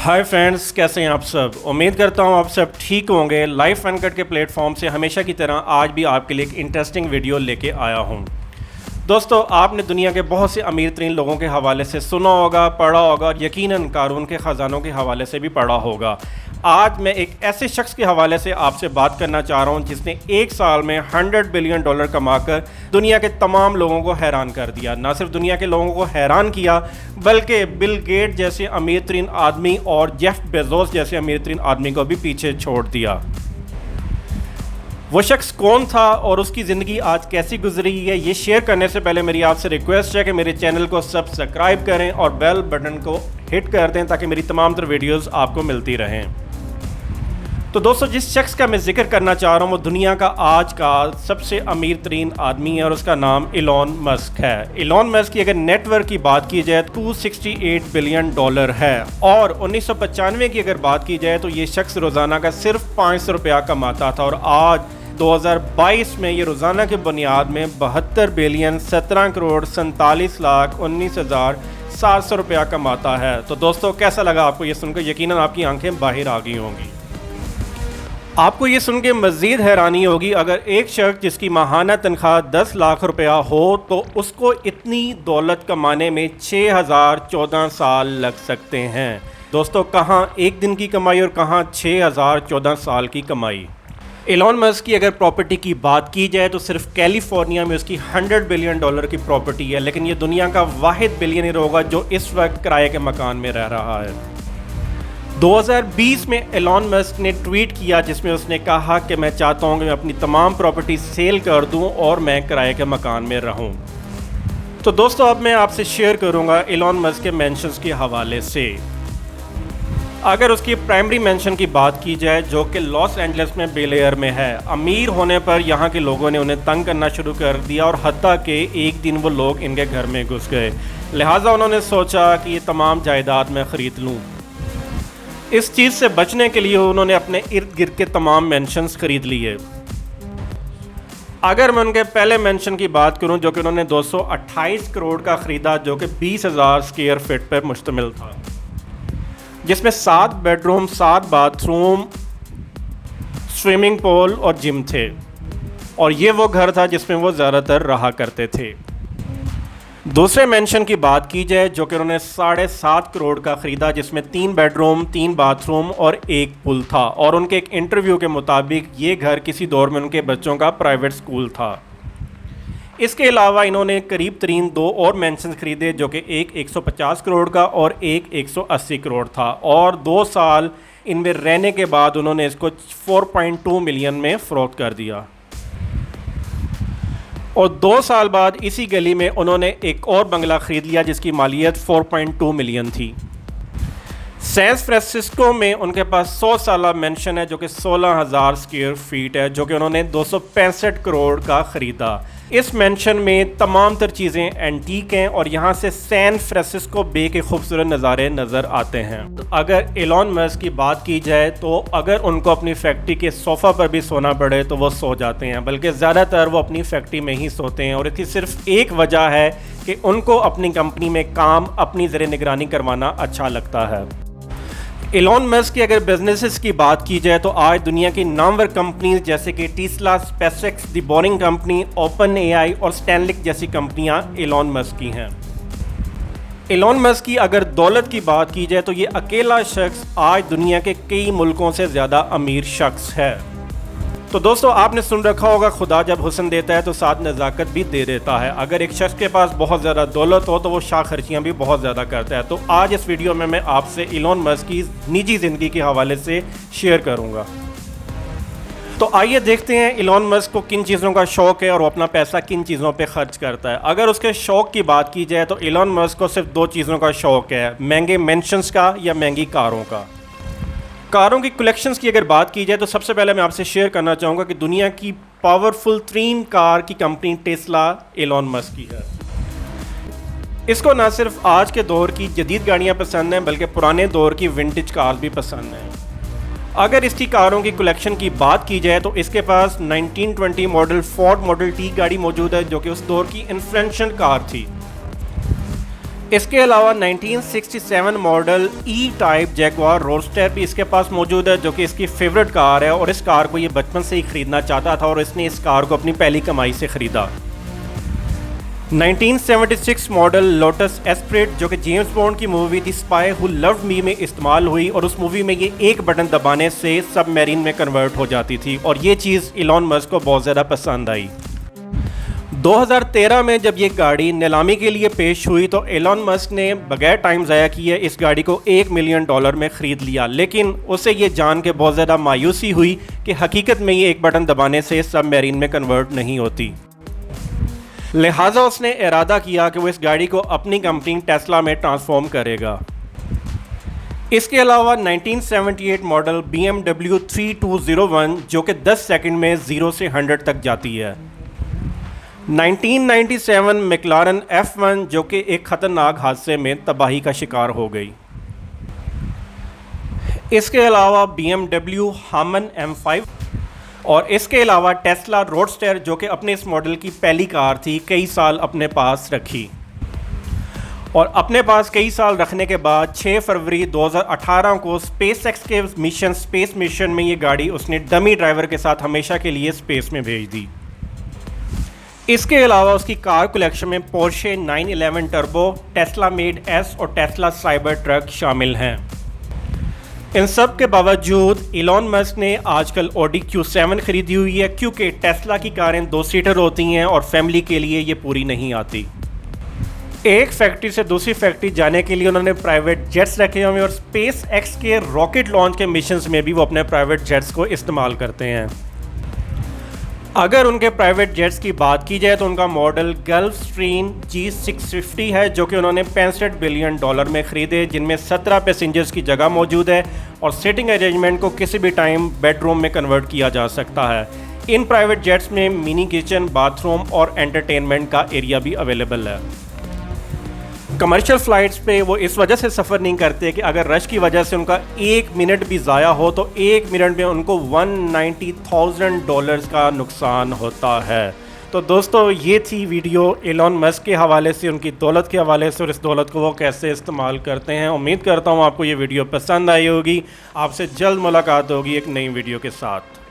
Hi friends, कैसे हैं आप सब। उम्मीद करता हूं आप सब ठीक होंगे। लाइफ अनकट के प्लेटफॉर्म से हमेशा की तरह आज भी आपके लिए एक इंटरेस्टिंग वीडियो लेके आया हूं। दोस्तों, आपने दुनिया के बहुत से अमीर तरीन लोगों के हवाले से सुना होगा, पढ़ा होगा और यकीनन कारून के ख़जानों के हवाले से भी पढ़ा होगा। आज मैं एक ऐसे शख्स के हवाले से आपसे बात करना चाह रहा हूं जिसने एक साल में $100 बिलियन कमाकर दुनिया के तमाम लोगों को हैरान कर दिया। ना सिर्फ दुनिया के लोगों को हैरान किया, बल्कि बिल गेट जैसे अमीर तरीन आदमी और जेफ बेजोस जैसे अमीर तरीन आदमी को भी पीछे छोड़ दिया। वो शख्स कौन था और उसकी ज़िंदगी आज कैसी गुजरी है, ये शेयर करने से पहले मेरी आपसे रिक्वेस्ट है कि मेरे चैनल को सब्सक्राइब करें और बेल बटन को हिट कर दें ताकि मेरी तमाम तर वीडियोस आपको मिलती रहें। तो दोस्तों, जिस शख्स का मैं जिक्र करना चाह रहा हूँ वो दुनिया का आज का सबसे अमीर तरीन आदमी है और उसका नाम इलॉन मस्क है। इलॉन मस्क की अगर नेटवर्क की बात की जाए तो $268 बिलियन है और 1995 की अगर बात की जाए तो ये शख्स रोज़ाना का सिर्फ ₹500 कमाता था और आज 2022 में ये रोज़ाना की बुनियाद में $72 बिलियन 17 करोड़ 47 लाख 19,700 रुपया कमाता है। तो दोस्तों, कैसा लगा आपको ये सुनकर? यकीनन आपकी आंखें बाहर आ गई होंगी। आपको ये सुन के मज़ीद हैरानी होगी, अगर एक शख्स जिसकी माहाना तनख्वाह 10 लाख रुपया हो तो उसको इतनी दौलत कमाने में 6014 साल लग सकते हैं। दोस्तों, कहाँ एक दिन की कमाई और कहाँ 6014 साल की कमाई। इलॉन मस्क की अगर प्रॉपर्टी की बात की जाए तो सिर्फ कैलिफोर्निया में उसकी $100 बिलियन की प्रॉपर्टी है, लेकिन ये दुनिया का वाहिद बिलियनर होगा जो इस वक्त किराए के मकान में रह रहा है। 2020 में एलॉन मस्क ने ट्वीट किया जिसमें उसने कहा कि मैं चाहता हूं कि मैं अपनी तमाम प्रॉपर्टी सेल कर दूं और मैं किराए के मकान में रहूं। तो दोस्तों, अब मैं आपसे शेयर करूंगा एलॉन मस्क के मेंशंस के हवाले से। अगर उसकी प्राइमरी मेंशन की बात की जाए जो कि लॉस एंजलिस में बेल एयर में है, अमीर होने पर यहाँ के लोगों ने उन्हें तंग करना शुरू कर दिया और हत्ता कि एक दिन वो लोग इनके घर में घुस गए। लिहाजा उन्होंने सोचा कि ये तमाम जायदाद मैं ख़रीद लूँ। इस चीज़ से बचने के लिए उन्होंने अपने इर्द गिर्द के तमाम मेंशंस खरीद लिए। अगर मैं उनके पहले मेंशन की बात करूं जो कि उन्होंने 228 करोड़ का ख़रीदा, जो कि 20,000 स्क्वायर फीट पर मुश्तमिल था, जिसमें 7 बेडरूम, 7 बाथरूम, स्विमिंग पूल और जिम थे। और ये वो घर था जिसमें वो ज़्यादातर रहा करते थे। दूसरे मेंशन की बात की जाए जो कि उन्होंने 7.5 करोड़ का ख़रीदा, जिसमें 3 बेडरूम, 3 बाथरूम और 1 पूल था। और उनके एक इंटरव्यू के मुताबिक ये घर किसी दौर में उनके बच्चों का प्राइवेट स्कूल था। इसके अलावा इन्होंने करीब तरीन 2 और मेंशन ख़रीदे जो कि एक 150 करोड़ का और एक 180 करोड़ था। और 2 साल इनमें रहने के बाद उन्होंने इसको 4.2 मिलियन में फ़रोख्त कर दिया। और 2 साल बाद इसी गली में उन्होंने एक और बंगला ख़रीद लिया जिसकी मालियत 4.2 मिलियन थी। सैन फ्रांसिस्को में उनके पास 100 साला मेंशन है जो कि 16,000 स्क्वायर फीट है, जो कि उन्होंने 265 करोड़ का ख़रीदा। इस मेंशन में तमाम तर चीज़ें एंटीक हैं और यहाँ से सैन फ्रांसिस्को बे के खूबसूरत नज़ारे नज़र आते हैं। तो अगर एलॉन मस्क की बात की जाए तो अगर उनको अपनी फैक्ट्री के सोफ़ा पर भी सोना पड़े तो वो सो जाते हैं, बल्कि ज़्यादातर वो अपनी फैक्ट्री में ही सोते हैं। और इसकी सिर्फ एक वजह है कि उनको अपनी कंपनी में काम अपनी ज़र निगरानी करवाना अच्छा लगता है। एलॉन मस्क की अगर बिजनेसेस की बात की जाए तो आज दुनिया की नामवर कंपनीज जैसे कि Tesla, SpaceX, the boring company, open AI और स्टैनलिक जैसी कंपनियां एलॉन मस्क की हैं। एलॉन मस्क की अगर दौलत की बात की जाए तो ये अकेला शख्स आज दुनिया के कई मुल्कों से ज़्यादा अमीर शख्स है। तो दोस्तों, आपने सुन रखा होगा, खुदा जब हुस्न देता है तो साथ नज़ाकत भी दे देता है। अगर एक शख्स के पास बहुत ज़्यादा दौलत हो तो वो शाह खर्चियाँ भी बहुत ज़्यादा करता है। तो आज इस वीडियो में मैं आपसे एलॉन मस्क की निजी ज़िंदगी के हवाले से शेयर करूँगा। तो आइए देखते हैं एलॉन मस्क को किन चीज़ों का शौक़ है और वो अपना पैसा किन चीज़ों पे खर्च करता है। अगर उसके शौक़ की बात की जाए तो एलॉन मस्क को सिर्फ 2 चीज़ों का शौक़ है, महंगे मेंशंस का या महंगी कारों का। कारों की कलेक्शंस की अगर बात की जाए तो सबसे पहले मैं आपसे शेयर करना चाहूँगा कि दुनिया की पावरफुल 3 कार की कंपनी टेस्ला एलॉन मस्क की है। इसको ना सिर्फ आज के दौर की जदीद गाड़ियाँ पसंद हैं बल्कि पुराने दौर की विंटेज कार्स भी पसंद हैं। अगर इसकी कारों की कलेक्शन की बात की जाए तो इसके पास 1920 मॉडल फोर्ड मॉडल टी गाड़ी मौजूद है जो कि उस दौर की इन्फ्लुएंशियल कार थी। इसके अलावा 1967 मॉडल ई टाइप जैगवार रोडस्टर भी इसके पास मौजूद है, जो कि इसकी फेवरेट कार है और इस कार को ये बचपन से ही खरीदना चाहता था और इसने इस कार को अपनी पहली कमाई से ख़रीदा। 1976 मॉडल लोटस एस्प्रिट, जो कि जेम्स बॉन्ड की मूवी थी स्पाई हु लव्ड मी में इस्तेमाल हुई और उस मूवी में ये एक बटन दबाने से सबमरीन में कन्वर्ट हो जाती थी और ये चीज़ इलॉन मस्क को बहुत ज़्यादा पसंद आई। 2013 में जब ये गाड़ी नीलामी के लिए पेश हुई तो एलॉन मस्क ने बगैर टाइम ज़ाया किए इस गाड़ी को $1 मिलियन में ख़रीद लिया, लेकिन उसे ये जान के बहुत ज़्यादा मायूसी हुई कि हकीकत में ये एक बटन दबाने से सबमरीन में कन्वर्ट नहीं होती। लिहाजा उसने इरादा किया कि वो इस गाड़ी को अपनी कंपनी टेस्ला में ट्रांसफॉर्म करेगा। इसके अलावा 1978 मॉडल BMW 3201, जो कि 10 सेकंड में 0 से 100 तक जाती है। 1997 मैक्लारन F1, जो कि एक ख़तरनाक हादसे में तबाही का शिकार हो गई। इसके अलावा BMW हामन M5 और इसके अलावा टेस्ला रोडस्टर, जो कि अपने इस मॉडल की पहली कार थी, कई साल अपने पास रखी और अपने पास कई साल रखने के बाद 6 फरवरी 2018 को स्पेसएक्स के स्पेस मिशन में ये गाड़ी उसने डमी ड्राइवर के साथ हमेशा के लिए स्पेस में भेज दी। इसके अलावा उसकी कार कलेक्शन में Porsche 911 turbo, Tesla made S और टेस्ला साइबर ट्रक शामिल हैं। इन सब के बावजूद इलॉन मस्क ने आजकल ऑडी Q7 खरीदी हुई है, क्योंकि टेस्ला की कारें 2 सीटर होती हैं और फैमिली के लिए ये पूरी नहीं आती। एक फैक्ट्री से दूसरी फैक्ट्री जाने के लिए उन्होंने प्राइवेट जेट्स रखे हुए हैं और स्पेस एक्स के रॉकेट लॉन्च के मिशंस में भी वो अपने प्राइवेट जेट्स को इस्तेमाल करते हैं। अगर उनके प्राइवेट जेट्स की बात की जाए तो उनका मॉडल गल्फस्ट्रीम G650 है, जो कि उन्होंने $65 बिलियन में ख़रीदे, जिनमें 17 पैसेंजर्स की जगह मौजूद है और सिटिंग अरेंजमेंट को किसी भी टाइम बेडरूम में कन्वर्ट किया जा सकता है। इन प्राइवेट जेट्स में मिनी किचन, बाथरूम और एंटरटेनमेंट का एरिया भी अवेलेबल है। कमर्शियल फ़्लाइट्स पे वो इस वजह से सफ़र नहीं करते कि अगर रश की वजह से उनका 1 मिनट भी ज़ाया हो तो 1 मिनट में उनको $190,000 का नुकसान होता है। तो दोस्तों, ये थी वीडियो एलॉन मस्क के हवाले से, उनकी दौलत के हवाले से और इस दौलत को वो कैसे इस्तेमाल करते हैं। उम्मीद करता हूँ आपको ये वीडियो पसंद आई होगी। आपसे जल्द मुलाकात होगी एक नई वीडियो के साथ।